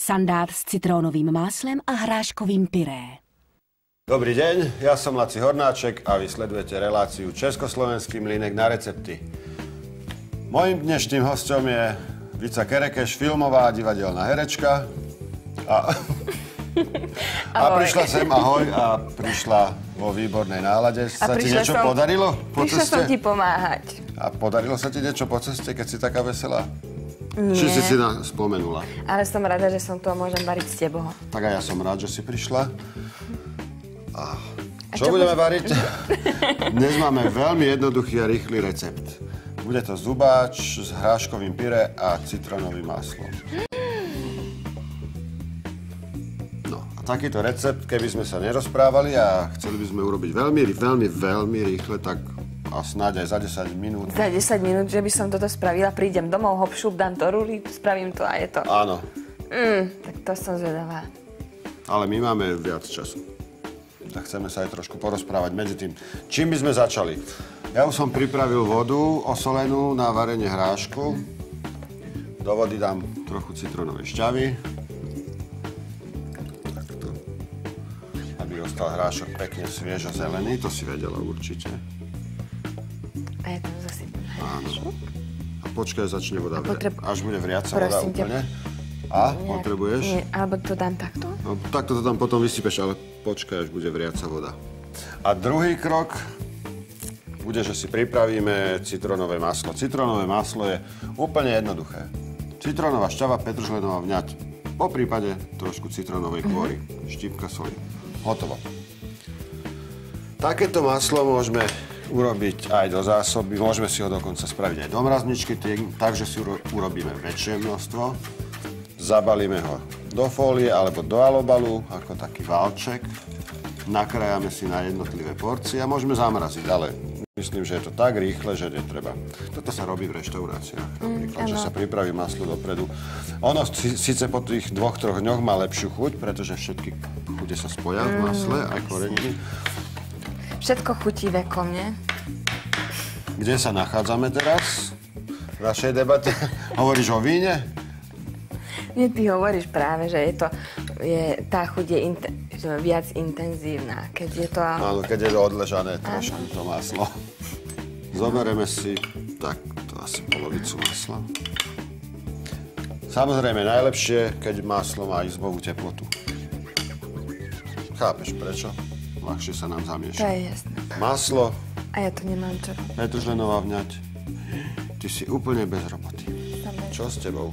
Sandát s citrónovým máslem a hráškovým pyré. Dobrý deň, ja som Laci Hornáček a vy sledujete reláciu Československý mlynek na recepty. Mojím dnešným hosťom je Vica Kerekeš, filmová a divadelná herečka. A prišla sem, ahoj, a prišla vo výbornej nálade. Sa ti niečo podarilo po ceste? Prišla som ti pomáhať. A podarilo sa ti niečo po ceste, keď si taká veselá? Nie. Či si spomenula? Ale som rada, že som to môžem variť s tebou. Tak a ja som rád, že si prišla. A čo budeme variť? Dnes máme veľmi jednoduchý a rýchly recept. Bude to zubáč s hráškovým pyré a citrónovým máslom. No a takýto recept, keby sme sa nerozprávali a chceli by sme urobiť veľmi rýchle, tak a snáď aj za 10 minút. Za 10 minút, že by som toto spravila, prídem domov, hop, šup, dám to ruli, spravím to a je to. Áno. Tak to som zvedavá. Ale my máme viac času. Tak chceme sa aj trošku porozprávať medzi tým. Čím by sme začali? Ja už som pripravil vodu osolenú na varenie hrášku. Do vody dám trochu citrónovej šťavy. Takto. Aby ostal hrášok pekne sviežo zelený, to si vedela určite. A ja tam zasypem hrášku. A počkaj, začne voda až bude vriaca voda úplne. A? Potrebuješ? Nie, alebo to dám takto? No, takto to tam potom vysypeš, ale počkaj, až bude vriaca voda. A druhý krok bude, že si pripravíme citrónové maslo. Citrónové maslo je úplne jednoduché. Citrónová šťava, petržlenová vňať, po prípade trošku citrónovej kôry, štípka soli. Hotovo. Takéto maslo môžeme urobiť aj do zásoby, môžeme si ho dokonca spraviť aj do mrazničky, takže si urobíme väčšie množstvo. Zabalíme ho do fólie alebo do alobalu, ako taký válček. Nakrájame si na jednotlivé porcie a môžeme zamraziť, ale myslím, že je to tak rýchle, že netreba. Toto sa robí v reštauráciách, napríklad, že sa pripraví maslo dopredu. Ono síce po tých 2-3 dňoch má lepšiu chuť, pretože všetky chute sa spoja v masle, aj koreniny. Všetko chutí vekom, nie? Kde sa nachádzame teraz? V našej debate hovoríš o víne? Nie, ty hovoríš práve, že tá chuť je viac intenzívna, keď je to... Áno, keď je odležané trošku to maslo. Zoberieme si takto asi polovicu masla. Samozrejme, najlepšie, keď maslo má izbovú teplotu. Chápeš prečo? Ľahšie sa nám zamieša. To je jasné. Maslo. A ja to nemám čo. Petržlenová vňať. Ty si úplne bez roboty. Čo s tebou?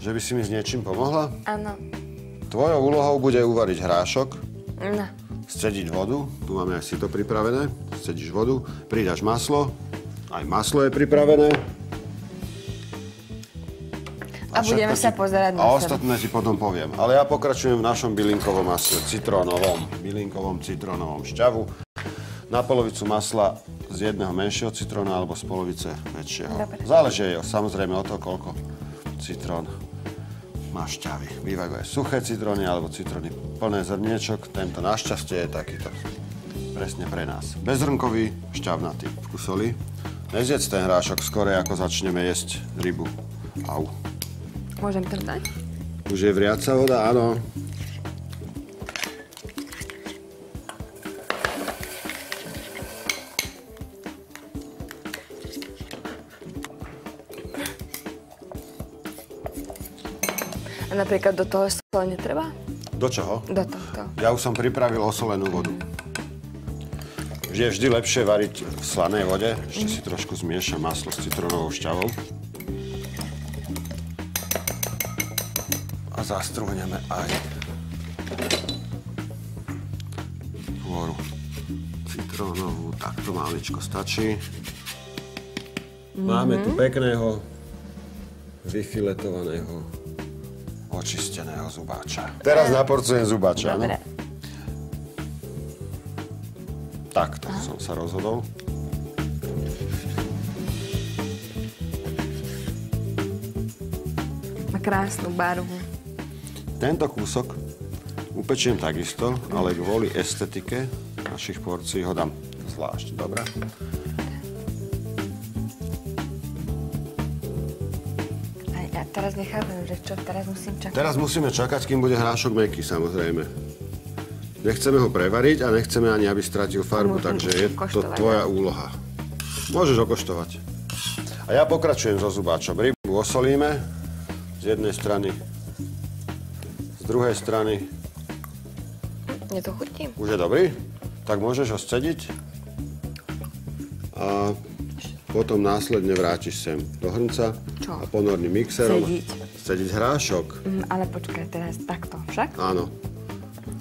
Že by si mi s niečím pomohla? Áno. Tvojou úlohou bude uvariť hrášok, No. scediť vodu, tu máme aj sito pripravené, scedíš vodu, pridáš maslo, aj maslo je pripravené. A budeme sa pozerať na seba. A ostatné ti potom poviem. Ale ja pokračujem v našom bylinkovom masle, bylinkovom citrónovom šťavu. Na polovicu masla z jedného menšieho citróna alebo z polovice väčšieho. Dobre. Záleží samozrejme o to, koľko citrón má šťavy. Bývajú aj suché citróny alebo citróny plné zrniečok. Tento našťastie je takýto. Presne pre nás. Bezrnkový, šťavnatý. Vkusoli. Nezjedz ten hrášok skore, ako začneme jesť rybu. Au. Môžem to dať? Už je vriaca voda, áno. A napríklad do toho sol netreba? Do čoho? Do tohto. Ja už som pripravil osolenú vodu. Je vždy lepšie variť v slanej vode. Ešte si trošku zmiešam maslo s citrónovou šťavou. A zastruhneme aj kôru citrónovú. Takto maličko stačí. Máme tu pekného, vyfiletovaného, očisteného zubáča. Teraz naporcujem zubáča, áno? Dobre. Takto som sa rozhodol. Má krásnu barvu. Tento kúsok upečiem takisto, ale kvôli estetike našich porcií ho dám zvlášť, dobre? Ja teraz nechápem, že čo teraz musím čakať. Teraz musíme čakať, kým bude hrášok mäkký, samozrejme. Nechceme ho prevariť a nechceme ani, aby stratil farbu, takže je to tvoja úloha. Môžeš okoštovať. A ja pokračujem so zubáčom. Rybu osolíme z jednej strany, z druhej strany. Mne to chutí. Už je dobrý? Tak môžeš ho scediť. A potom následne vrátiš sem do hrnca. Čo? A ponorným mixerom. Scediť hrášok. Ale počkaj, teraz takto, však? Áno.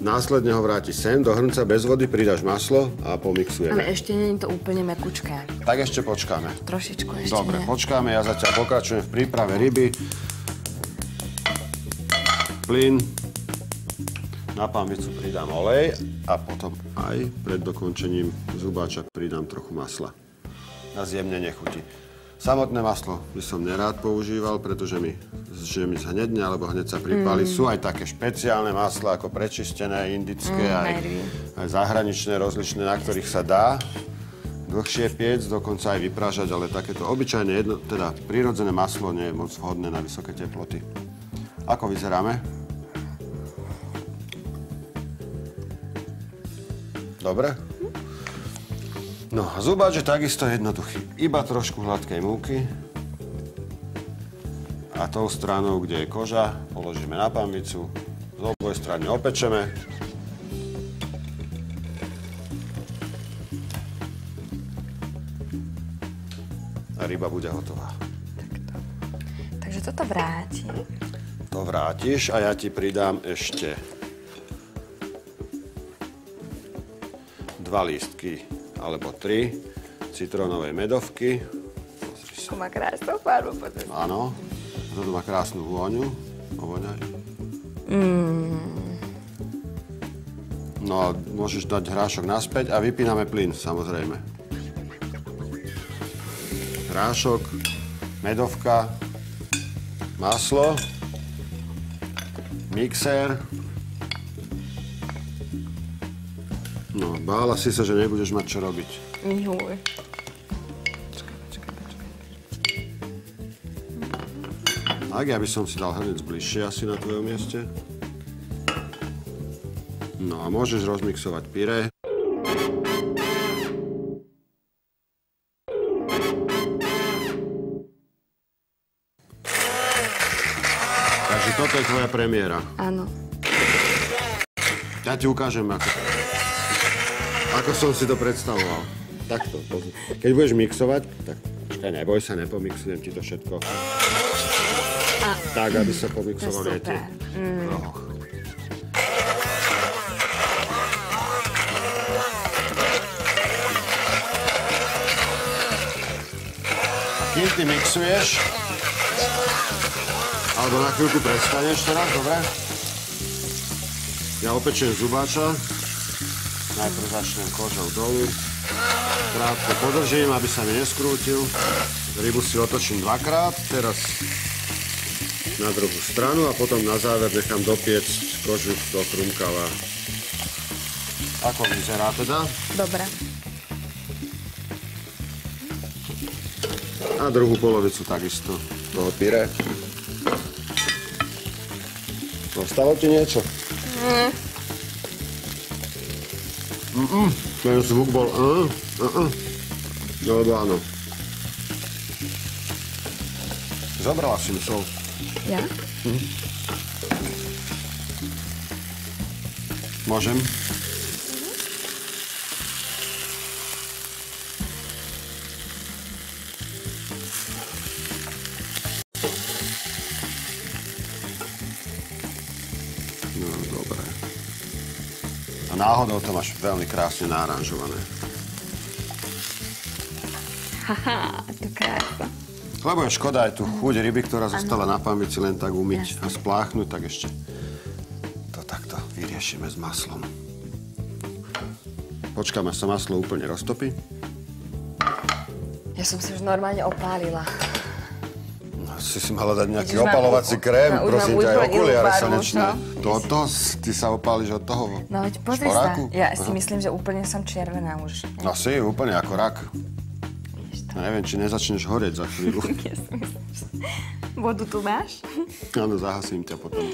Následne ho vrátiš sem do hrnca bez vody, pridáš maslo a pomixujeme. Ale ešte nie je to úplne mäkučké. Tak ešte počkáme. Trošičku ešte Dobre, nie. počkáme, ja zatiaľ pokračujem v príprave ryby. Plyn. Na pánvicu pridám olej a potom aj pred dokončením zubáča pridám trochu masla. Na zjemnenie chuti. Samotné maslo by som nerád používal, pretože mi zhnedne alebo hneď sa pripáli. Sú aj také špeciálne masla, ako prečistené, indické, aj zahraničné, rozličné, na ktorých sa dá dlhšie piec, dokonca aj vypražať, ale takéto obyčajné, teda prírodzené maslo nie je moc vhodné na vysoké teploty. Ako vyzeráme? Dobre? No, zubáč je takisto jednoduchý. Iba trošku hladkej múky. A tou stranou, kde je koža, položíme na pánvicu. Z oboj strany opečeme. A ryba bude hotová. Takto. Takže toto vráti. To vrátiš a ja ti pridám ešte 2 lístky alebo 3 citrónovej medovky. To má krásnu farbu potom. Áno, toto má krásnu vôňu. Ovoňaj. No a môžeš dať hrášok naspäť a vypíname plyn, samozrejme. Hrášok, medovka, maslo, mixér. No, bála si sa, že nebudeš mať čo robiť. Juj. Tak, ja by som si dal hrnec bližšie asi na tvojom mieste. No a môžeš rozmixovať pyré. Takže toto je tvoja premiéra. Áno. Ja ti ukážem, ako som si to predstavoval. Takto, pozri. Keď budeš mixovať, tak počkaj, neboj sa, nepomixujem ti to všetko. Tak, aby sa pomixovali aj tie rohoch. Kým ty mixuješ, alebo na chvíľku prestaneš teraz, dobre? Ja opečiem zubáča. Najprv začnem kožou dolu. Krátko podržím, aby sa mi neskrútil. Rybu si otočím 2-krát, teraz na druhú stranu a potom na záver nechám dopiecť kožu do chrumkava. Ako vyzerá teda? Dobre. A druhú polovicu takisto toho pyré. Zostalo ti niečo? Ten zvuk bol no, lebo áno. Zobrala si mi sol. Ja? Môžem? No, dobre. A náhodou to máš veľmi krásne naranžované. Haha, to krása. Lebo je škoda aj tú chuť ryby, ktorá zostala na pánvici, len tak umyť a spláchnuť, tak ešte to takto vyriešime s maslom. Počkáme, sa maslo úplne roztopí. Ja som si už normálne opálila. No, si mala dať nejaký opalovací krém, prosím ťa, aj okuliare slnečné. Toto, ty sa opáliš od toho No veď pozri sa, šporáku? ja si myslím, že úplne som červená už. No si, úplne ako rak. Vidíš to? Neviem, či nezačneš horeť za chvíľu. Vodu tu máš? Áno, zahasím ťa potom.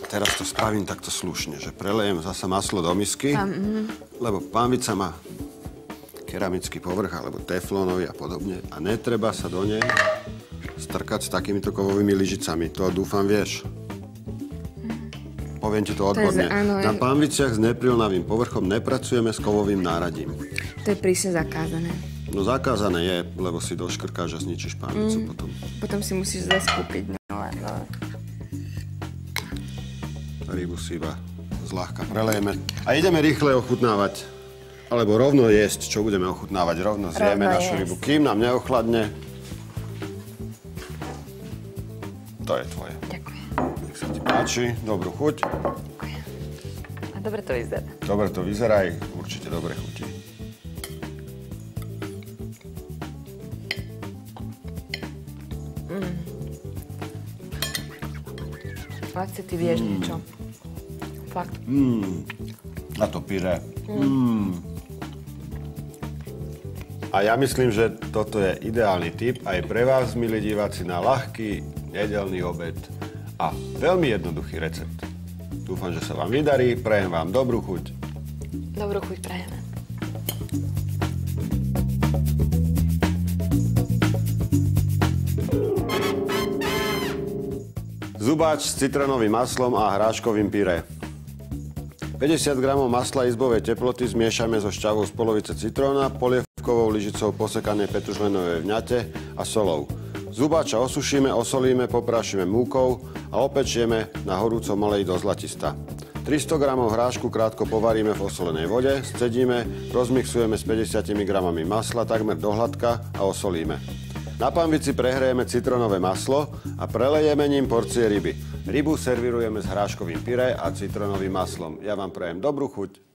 Teraz to spravím takto slušne, že prelejem zasa maslo do misky, lebo pánvica má keramický povrch, alebo teflónový a podobne. A netreba sa do nej strkať s takýmito kovovými lyžicami. To dúfam vieš. Poviem ti to odborne. Na pánviciach s neprilnavým povrchom nepracujeme s kovovým náradím. To je prísne zakázané. No zakázané je, lebo si doškrkáš a zničíš pánvicu potom. Potom si musíš zase kúpiť. Rybu si iba zľahka prelejeme. A ideme rýchle ochutnávať. Alebo rovno jesť, čo budeme ochutnávať. Rovno zjeme našu rybu, kým nám neochladne. To je tvoje. Ďakujem. Nech sa ti páči. Dobrú chuť. Ďakujem. A dobre to vyzerá. Dobre to vyzerá, aj určite dobre chutí. Lacci, ty vieš niečo. Fakt. A to pyré. A ja myslím, že toto je ideálny tip aj pre vás, milí diváci, na ľahký nedeľný obed a veľmi jednoduchý recept. Dúfam, že sa vám vydarí, prajem vám dobrú chuť. Dobrú chuť prajeme. Zubáč s citronovým maslom a hráškovým pyré. 50 g masla izbovej teploty zmiešame so šťavou z polovice citróna, polievkovou lyžicou posekanej petržlenovej vňate a solou. Zubáča osušíme, osolíme, poprášime múkou a opečieme na horúcom oleji do zlatista. 300 g hrášku krátko povaríme v osolenej vode, scedíme, rozmixujeme s 50 g masla takmer do hladka a osolíme. Na pánvici prehrejeme citrónové maslo a prelejeme ním porcie ryby. Rybu servírujeme s hráškovým pyré a citrónovým maslom. Ja vám prajem dobrú chuť.